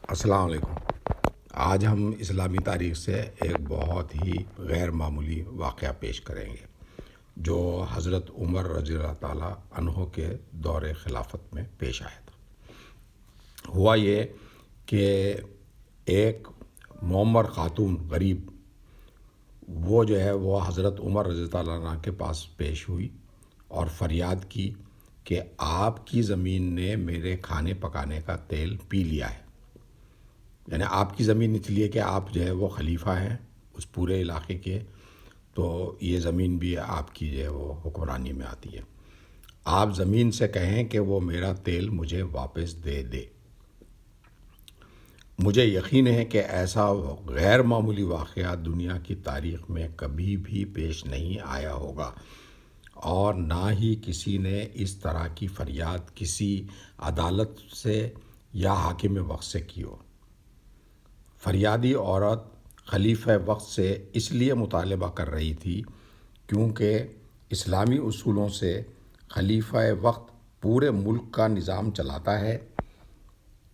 السلام علیکم۔ آج ہم اسلامی تاریخ سے ایک بہت ہی غیر معمولی واقعہ پیش کریں گے جو حضرت عمر رضی اللہ تعالیٰ عنہ کے دور خلافت میں پیش آیا تھا۔ ہوا یہ کہ ایک معمر خاتون غریب وہ حضرت عمر رضی اللہ عنہ کے پاس پیش ہوئی اور فریاد کی کہ آپ کی زمین نے میرے کھانے پکانے کا تیل پی لیا ہے۔ یعنی آپ کی زمین اس لیے کہ آپ وہ خلیفہ ہیں اس پورے علاقے کے، تو یہ زمین بھی آپ کی وہ حکمرانی میں آتی ہے۔ آپ زمین سے کہیں کہ وہ میرا تیل مجھے واپس دے دے۔ مجھے یقین ہے کہ ایسا غیر معمولی واقعہ دنیا کی تاریخ میں کبھی بھی پیش نہیں آیا ہوگا، اور نہ ہی کسی نے اس طرح کی فریاد کسی عدالت سے یا حاکم وقت سے کی ہو۔ فریادی عورت خلیفہ وقت سے اس لیے مطالبہ کر رہی تھی کیونکہ اسلامی اصولوں سے خلیفہ وقت پورے ملک کا نظام چلاتا ہے،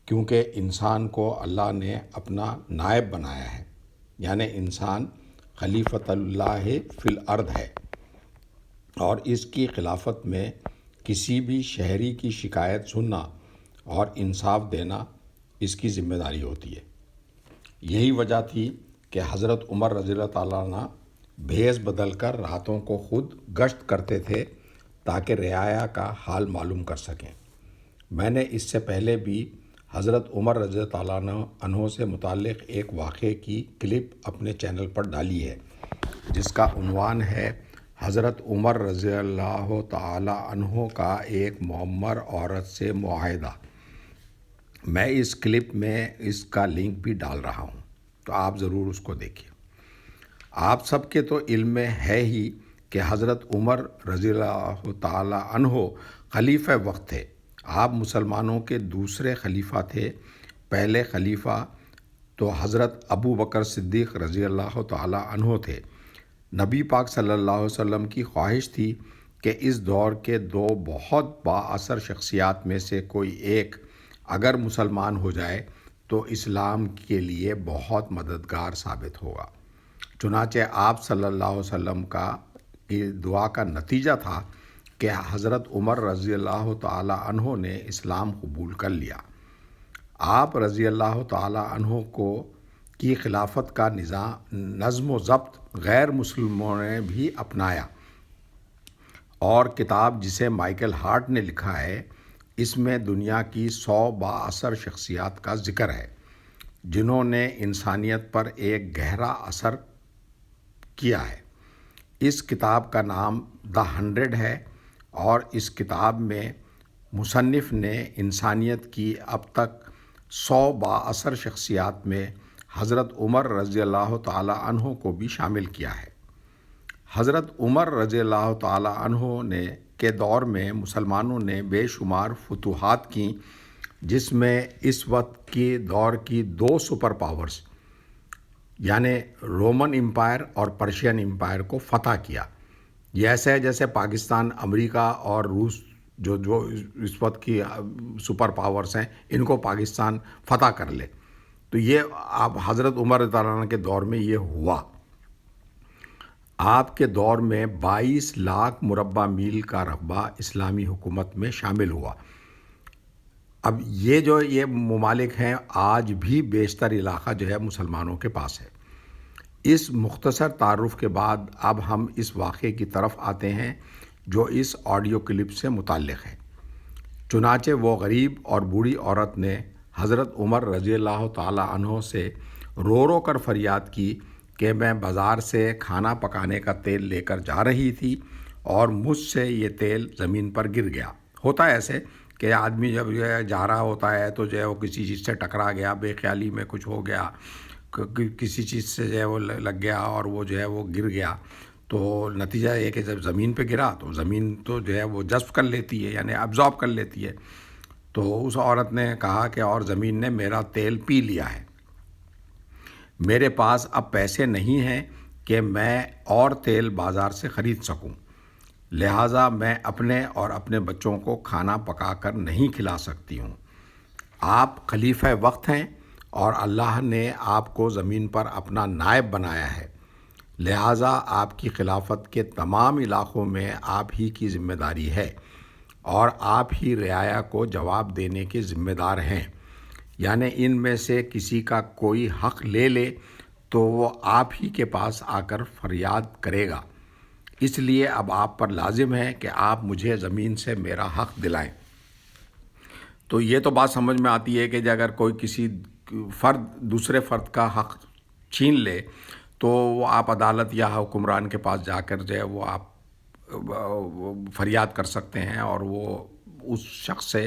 کیونکہ انسان کو اللہ نے اپنا نائب بنایا ہے، یعنی انسان خلیفۃ اللہ فی الارض ہے، اور اس کی خلافت میں کسی بھی شہری کی شکایت سننا اور انصاف دینا اس کی ذمہ داری ہوتی ہے۔ یہی وجہ تھی کہ حضرت عمر رضی اللہ تعالیٰ عنہ بھیس بدل کر راتوں کو خود گشت کرتے تھے تاکہ رعایا کا حال معلوم کر سکیں۔ میں نے اس سے پہلے بھی حضرت عمر رضی اللہ تعالیٰ عنہ سے متعلق ایک واقعے کی کلپ اپنے چینل پر ڈالی ہے جس کا عنوان ہے حضرت عمر رضی اللہ تعالیٰ عنہ کا ایک معمر عورت سے معاہدہ۔ میں اس کلپ میں اس کا لنک بھی ڈال رہا ہوں، تو آپ ضرور اس کو دیکھیے۔ آپ سب کے تو علم میں ہے ہی کہ حضرت عمر رضی اللہ تعالی عنہ خلیفہ وقت تھے۔ آپ مسلمانوں کے دوسرے خلیفہ تھے۔ پہلے خلیفہ تو حضرت ابو بکر صدیق رضی اللہ تعالی عنہ تھے۔ نبی پاک صلی اللہ علیہ وسلم کی خواہش تھی کہ اس دور کے دو بہت با اثر شخصیات میں سے کوئی ایک اگر مسلمان ہو جائے تو اسلام کے لیے بہت مددگار ثابت ہوگا۔ چنانچہ آپ صلی اللہ علیہ وسلم کی دعا کا نتیجہ تھا کہ حضرت عمر رضی اللہ تعالی عنہ نے اسلام قبول کر لیا۔ آپ رضی اللہ تعالی عنہ کی خلافت کا نظم و ضبط غیر مسلموں نے بھی اپنایا، اور کتاب جسے مائیکل ہارٹ نے لکھا ہے اس میں دنیا کی 100 با اثر شخصیات کا ذکر ہے جنہوں نے انسانیت پر ایک گہرا اثر کیا ہے۔ اس کتاب کا نام دا 100 ہے، اور اس کتاب میں مصنف نے انسانیت کی اب تک 100 با اثر شخصیات میں حضرت عمر رضی اللہ تعالی عنہ کو بھی شامل کیا ہے۔ حضرت عمر رضی اللہ تعالی عنہ کے دور میں مسلمانوں نے بے شمار فتوحات کیں، جس میں اس وقت کے دور کی 2 سپر پاورز یعنی رومن امپائر اور پرشین امپائر کو فتح کیا۔ یہ ایسے ہے جیسے پاکستان، امریکہ اور روس جو اس وقت کی سپر پاورز ہیں، ان کو پاکستان فتح کر لے۔ تو یہ آپ حضرت عمر رضی اللہ عنہ کے دور میں یہ ہوا۔ آپ کے دور میں 22 لاکھ مربع میل کا رقبہ اسلامی حکومت میں شامل ہوا۔ اب یہ ممالک ہیں، آج بھی بیشتر علاقہ مسلمانوں کے پاس ہے۔ اس مختصر تعارف کے بعد اب ہم اس واقعے کی طرف آتے ہیں جو اس آڈیو کلپ سے متعلق ہے۔ چنانچہ وہ غریب اور بوڑھی عورت نے حضرت عمر رضی اللہ تعالی عنہ سے رو رو کر فریاد کی کہ میں بازار سے کھانا پکانے کا تیل لے کر جا رہی تھی اور مجھ سے یہ تیل زمین پر گر گیا۔ ہوتا ہے ایسے کہ آدمی جب جا رہا ہوتا ہے تو وہ کسی چیز سے ٹکرا گیا، بے خیالی میں کچھ ہو گیا، کسی چیز سے وہ لگ گیا اور وہ وہ گر گیا، تو نتیجہ یہ کہ جب زمین پہ گرا تو زمین تو وہ جذب کر لیتی ہے، یعنی ابزارب کر لیتی ہے۔ تو اس عورت نے کہا کہ اور زمین نے میرا تیل پی لیا ہے، میرے پاس اب پیسے نہیں ہیں کہ میں اور تیل بازار سے خرید سکوں، لہٰذا میں اپنے اور اپنے بچوں کو کھانا پکا کر نہیں کھلا سکتی ہوں۔ آپ خلیفہ وقت ہیں اور اللہ نے آپ کو زمین پر اپنا نائب بنایا ہے، لہٰذا آپ کی خلافت کے تمام علاقوں میں آپ ہی کی ذمہ داری ہے اور آپ ہی رعایا کو جواب دینے کے ذمہ دار ہیں، یعنی ان میں سے کسی کا کوئی حق لے لے تو وہ آپ ہی کے پاس آ کر فریاد کرے گا، اس لیے اب آپ پر لازم ہے کہ آپ مجھے زمین سے میرا حق دلائیں۔ تو یہ تو بات سمجھ میں آتی ہے کہ اگر کوئی کسی فرد دوسرے فرد کا حق چھین لے تو وہ آپ عدالت یا حکمران کے پاس جا کر جو ہے وہ آپ فریاد کر سکتے ہیں اور وہ اس شخص سے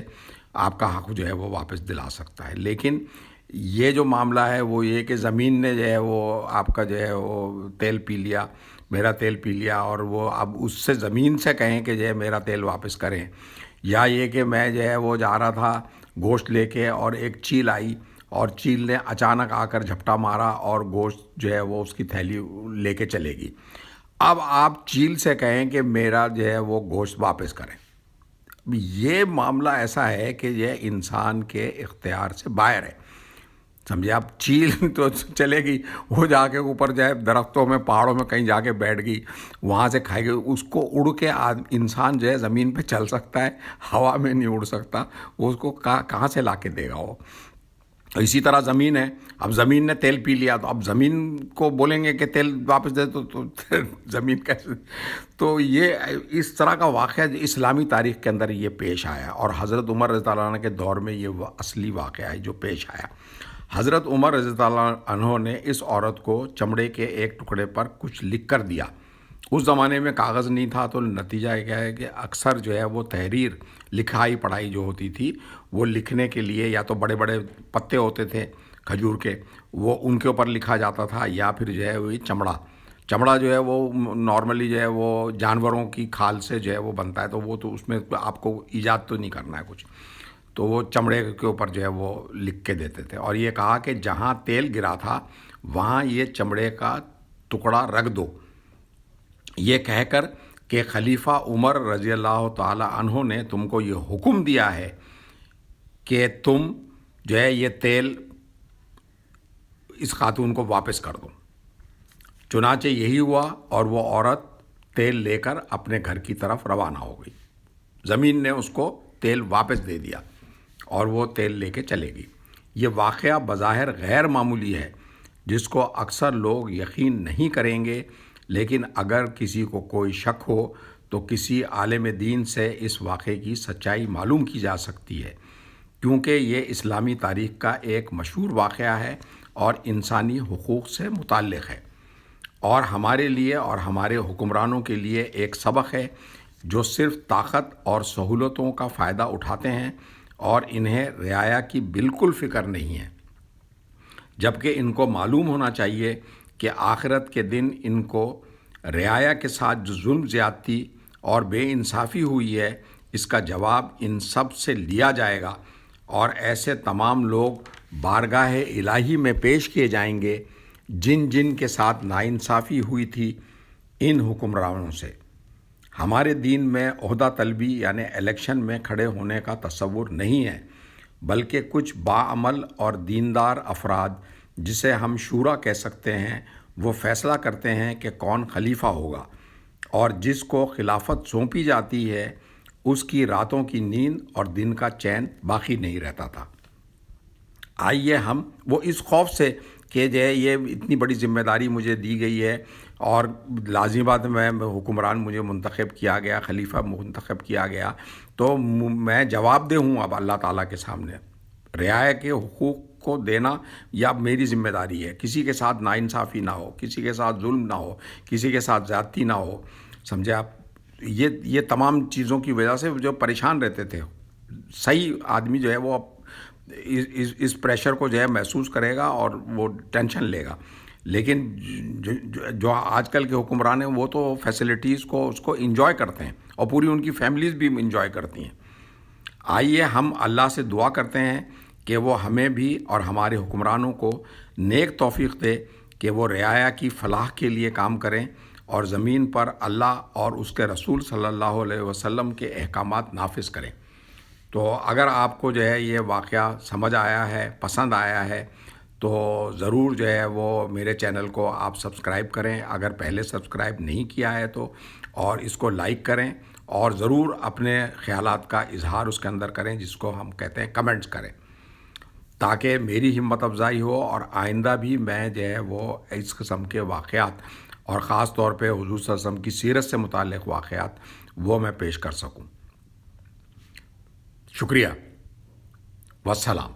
آپ کا حق جو ہے وہ واپس دلا سکتا ہے۔ لیکن یہ جو معاملہ ہے وہ یہ کہ زمین نے جو ہے وہ آپ کا جو ہے وہ تیل پی لیا، میرا تیل پی لیا، اور وہ اب اس سے زمین سے کہیں کہ جو ہے میرا تیل واپس کریں، یا یہ کہ میں جو ہے وہ جا رہا تھا گوشت لے کے اور ایک چیل آئی اور چیل نے اچانک آ کر جھپٹا مارا اور گوشت جو ہے وہ اس کی تھیلی لے کے چلے گی، اب آپ چیل سے کہیں کہ میرا جو ہے وہ گوشت واپس کریں۔ یہ معاملہ ایسا ہے کہ یہ انسان کے اختیار سے باہر ہے، سمجھے آپ۔ چیل تو چلے گی، وہ جا کے اوپر جائے درختوں میں پہاڑوں میں کہیں جا کے بیٹھ گئی، وہاں سے کھائے گی، اس کو اڑ کے انسان جو ہے زمین پہ چل سکتا ہے، ہوا میں نہیں اڑ سکتا، وہ اس کو کہاں سے لا کے دے گا وہ۔ اسی طرح زمین ہے، اب زمین نے تیل پی لیا تو اب زمین کو بولیں گے کہ تیل واپس دے تو زمین کیسے؟ تو یہ اس طرح کا واقعہ اسلامی تاریخ کے اندر یہ پیش آیا، اور حضرت عمر رضی اللہ عنہ کے دور میں یہ اصلی واقعہ ہے جو پیش آیا۔ حضرت عمر رضی اللہ عنہ نے اس عورت کو چمڑے کے ایک ٹکڑے پر کچھ لکھ کر دیا۔ اس زمانے میں کاغذ نہیں تھا تو نتیجہ کیا ہے کہ اکثر جو ہے وہ تحریر، لکھائی پڑھائی جو ہوتی تھی وہ لکھنے کے لیے یا تو بڑے بڑے پتے ہوتے تھے کھجور کے، وہ ان کے اوپر لکھا جاتا تھا، یا پھر جو ہے وہی چمڑا جو ہے وہ نارملی جو ہے وہ جانوروں کی کھال سے جو ہے وہ بنتا ہے، تو وہ تو اس میں آپ کو ایجاد تو نہیں کرنا ہے کچھ، تو وہ چمڑے کے اوپر جو ہے وہ لکھ کے دیتے تھے، اور یہ کہا کہ جہاں تیل گرا تھا وہاں یہ چمڑے کا ٹکڑا رکھ دو، یہ کہہ کر کہ خلیفہ عمر رضی اللہ تعالی عنہ نے تم کو یہ حکم دیا ہے کہ تم جو ہے یہ تیل اس خاتون کو واپس کر دو۔ چنانچہ یہی ہوا اور وہ عورت تیل لے کر اپنے گھر کی طرف روانہ ہو گئی، زمین نے اس کو تیل واپس دے دیا اور وہ تیل لے کے چلے گئی۔ یہ واقعہ بظاہر غیر معمولی ہے جس کو اکثر لوگ یقین نہیں کریں گے، لیکن اگر کسی کو کوئی شک ہو تو کسی عالم دین سے اس واقعے کی سچائی معلوم کی جا سکتی ہے، کیونکہ یہ اسلامی تاریخ کا ایک مشہور واقعہ ہے اور انسانی حقوق سے متعلق ہے، اور ہمارے لیے اور ہمارے حکمرانوں کے لیے ایک سبق ہے جو صرف طاقت اور سہولتوں کا فائدہ اٹھاتے ہیں اور انہیں رعایا کی بالکل فکر نہیں ہے، جبکہ ان کو معلوم ہونا چاہیے کہ آخرت کے دن ان کو رعایا کے ساتھ جو ظلم زیادتی اور بے انصافی ہوئی ہے اس کا جواب ان سب سے لیا جائے گا، اور ایسے تمام لوگ بارگاہ الہی میں پیش کیے جائیں گے جن جن کے ساتھ ناانصافی ہوئی تھی ان حکمرانوں سے۔ ہمارے دین میں عہدہ طلبی یعنی الیکشن میں کھڑے ہونے کا تصور نہیں ہے، بلکہ کچھ باعمل اور دیندار افراد جسے ہم شورا کہہ سکتے ہیں وہ فیصلہ کرتے ہیں کہ کون خلیفہ ہوگا، اور جس کو خلافت سونپی جاتی ہے اس کی راتوں کی نیند اور دن کا چین باقی نہیں رہتا تھا۔ آئیے ہم وہ اس خوف سے کہ جو ہے یہ اتنی بڑی ذمہ داری مجھے دی گئی ہے اور لازمی بات میں حکمران مجھے منتخب کیا گیا، خلیفہ منتخب کیا گیا، تو میں جواب دہ ہوں اب اللہ تعالیٰ کے سامنے۔ رعایا کے حقوق کو دینا یا میری ذمہ داری ہے، کسی کے ساتھ ناانصافی نہ ہو، کسی کے ساتھ ظلم نہ ہو، کسی کے ساتھ زیادتی نہ ہو، سمجھے آپ۔ یہ تمام چیزوں کی وجہ سے جو پریشان رہتے تھے، صحیح آدمی جو ہے وہ اس پریشر کو جو ہے محسوس کرے گا اور وہ ٹینشن لے گا، لیکن جو آج کل کے حکمران ہیں وہ تو فیسلٹیز کو اس کو انجوائے کرتے ہیں اور پوری ان کی فیملیز بھی انجوائے کرتی ہیں۔ آئیے ہم اللہ سے دعا کرتے ہیں کہ وہ ہمیں بھی اور ہمارے حکمرانوں کو نیک توفیق دے کہ وہ رعایا کی فلاح کے لیے کام کریں اور زمین پر اللہ اور اس کے رسول صلی اللہ علیہ وسلم کے احکامات نافذ کریں۔ تو اگر آپ کو جو ہے یہ واقعہ سمجھ آیا ہے، پسند آیا ہے، تو ضرور جو ہے وہ میرے چینل کو آپ سبسکرائب کریں اگر پہلے سبسکرائب نہیں کیا ہے تو، اور اس کو لائک کریں، اور ضرور اپنے خیالات کا اظہار اس کے اندر کریں جس کو ہم کہتے ہیں کمنٹس کریں، تاکہ میری ہمت افزائی ہو اور آئندہ بھی میں جو ہے وہ اس قسم کے واقعات اور خاص طور پہ حضور صلی اللہ علیہ وسلم کی سیرت سے متعلق واقعات وہ میں پیش کر سکوں۔ شکریہ، والسلام۔